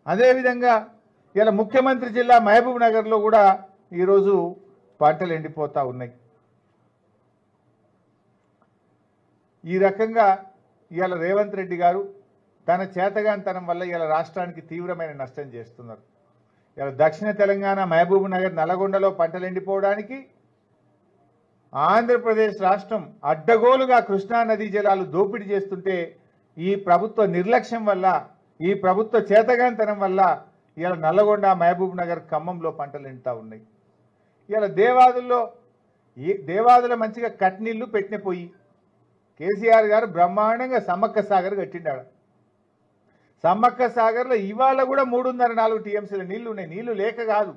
అదేవిధంగా ఇలా ముఖ్యమంత్రి జిల్లా మహబూబ్ నగర్లో కూడా ఈరోజు పంటలు ఎండిపోతూ ఉన్నాయి. ఈ రకంగా ఇవాళ రేవంత్ రెడ్డి గారు తన చేతగానితనం వల్ల ఇవాళ రాష్ట్రానికి తీవ్రమైన నష్టం చేస్తున్నారు. ఇవాళ దక్షిణ తెలంగాణ మహబూబ్ నగర్ నల్గొండలో పంటలు ఎండిపోవడానికి ఆంధ్రప్రదేశ్ రాష్ట్రం అడ్డగోలుగా కృష్ణా నదీ జలాలు దోపిడీ చేస్తుంటే ఈ ప్రభుత్వ నిర్లక్ష్యం వల్ల, ఈ ప్రభుత్వ చేతగానితనం వల్ల ఇవాళ నల్లగొండ మహబూబ్ నగర్ ఖమ్మంలో పంటలు ఎండుతూ ఉన్నాయి. ఇవాళ దేవాదుల మంచిగా కట్నీళ్లు పెట్టిన పోయి కేసీఆర్ గారు బ్రహ్మాండంగా సమ్మక్క సాగర్ కట్టిండాడు. సమ్మక్క సాగర్లో ఇవాళ కూడా 3.5-4 టీఎంసీల నీళ్లు ఉన్నాయి. నీళ్లు లేక కాదు,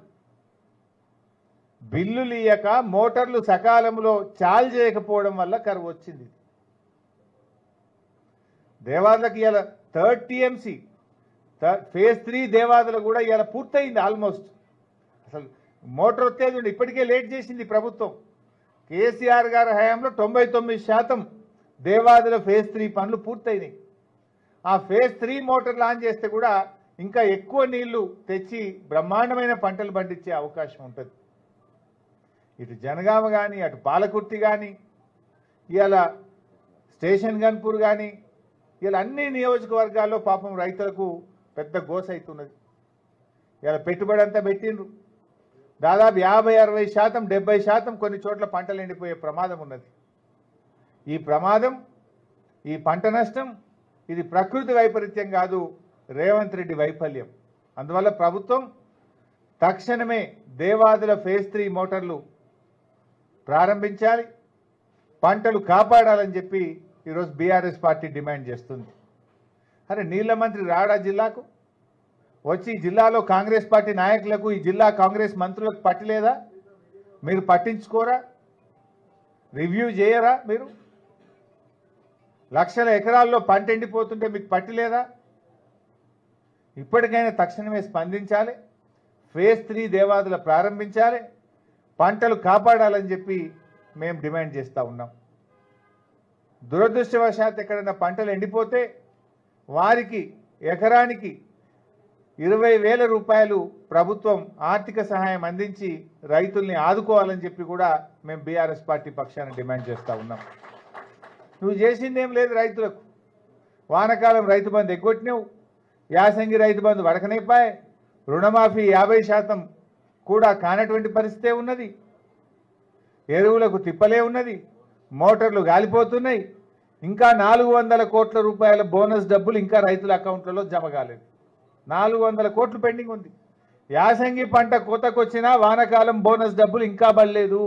బిల్లులు ఇయ్యక మోటార్లు సకాలంలో చాలు చేయకపోవడం వల్ల కరువు వచ్చింది. దేవాదులకు ఇవాళ 3rd టీఎంసీ ఫేజ్ 3 దేవాదులు కూడా ఇవాళ పూర్తయింది ఆల్మోస్ట్. అసలు మోటార్ వచ్చేది ఇప్పటికే లేట్ చేసింది ప్రభుత్వం. కేసీఆర్ గారి హయాంలో 99% దేవాదుల ఫేజ్ 3 పనులు పూర్తయినాయి. ఆ ఫేజ్ 3 మోటార్ లాంచ్ చేస్తే కూడా ఇంకా ఎక్కువ నీళ్లు తెచ్చి బ్రహ్మాండమైన పంటలు పండించే అవకాశం ఉంటుంది. ఇటు జనగామ కానీ, అటు పాలకుర్తి కానీ, ఇవాళ స్టేషన్ గన్పూర్ కానీ, ఇలా అన్ని నియోజకవర్గాల్లో పాపం రైతులకు పెద్ద గోస అవుతున్నది. ఇలా పెట్టుబడి అంతా పెట్టిండ్రు, దాదాపు 50-60%, 70% కొన్ని చోట్ల పంటలు ఎండిపోయే ప్రమాదం ఉన్నది. ఈ ప్రమాదం, ఈ పంట నష్టం ఇది ప్రకృతి వైపరీత్యం కాదు, రేవంత్ రెడ్డి వైఫల్యం. అందువల్ల ప్రభుత్వం తక్షణమే దేవాదుల ఫేజ్ 3 మోటార్లు ప్రారంభించాలి, పంటలు కాపాడాలని చెప్పి ఈరోజు బీఆర్ఎస్ పార్టీ డిమాండ్ చేస్తుంది. అరే నీళ్ల మంత్రి రాడా జిల్లాకు వచ్చి జిల్లాలో కాంగ్రెస్ పార్టీ నాయకులకు, ఈ జిల్లా కాంగ్రెస్ మంత్రులకు పట్టలేదా? మీరు పట్టించుకోరా? రివ్యూ చేయరా? మీరు లక్షల ఎకరాల్లో పంట ఎండిపోతుంటే మీకు పట్టలేదా? ఇప్పటికైనా తక్షణమే స్పందించాలి, ఫేజ్ 3 దేవాదుల ప్రారంభించాలి, పంటలు కాపాడాలని చెప్పి మేము డిమాండ్ చేస్తూ ఉన్నాం. దురదృష్టవశాత్తు ఎక్కడైనా పంటలు ఎండిపోతే వారికి ఎకరానికి 20,000 రూపాయలు ప్రభుత్వం ఆర్థిక సహాయం అందించి రైతుల్ని ఆదుకోవాలని చెప్పి కూడా మేము బీఆర్ఎస్ పార్టీ పక్షాన డిమాండ్ చేస్తూ ఉన్నాం. నువ్వు చేసిందేం లేదు రైతులకు. వానకాలం రైతు బంధు ఎగ్గొట్టినావు, యాసంగి రైతు బంధు వడకనైపాయే, రుణమాఫీ 50% కూడా కానటువంటి పరిస్థితే ఉన్నది, ఎరువులకు తిప్పలే ఉన్నది, మోటార్లు గాలిపోతున్నాయి, ఇంకా 400 కోట్ల రూపాయల బోనస్ డబ్బులు ఇంకా రైతుల అకౌంట్లలో జమ కాలేదు. 400 కోట్లు పెండింగ్ ఉంది. యాసంగి పంట కోతకొచ్చినా వానకాలం బోనస్ డబ్బులు ఇంకా పడలేదు.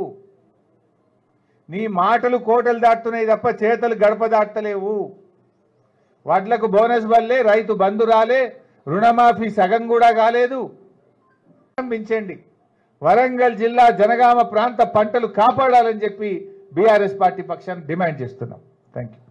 నీ మాటలు కోటలు దాటుతున్నాయి తప్ప చేతలు గడప దాటలేవు. వడ్లకు బోనస్ వల్లే, రైతు బంధు రాలే, రుణమాఫీ సగం కూడా కాలేదు. ప్రారంభించండి. వరంగల్ జిల్లా జనగామ ప్రాంత పంటలు కాపాడాలని చెప్పి బీఆర్ఎస్ పార్టీ పక్షాన్ని డిమాండ్ చేస్తున్నాం. Thank you.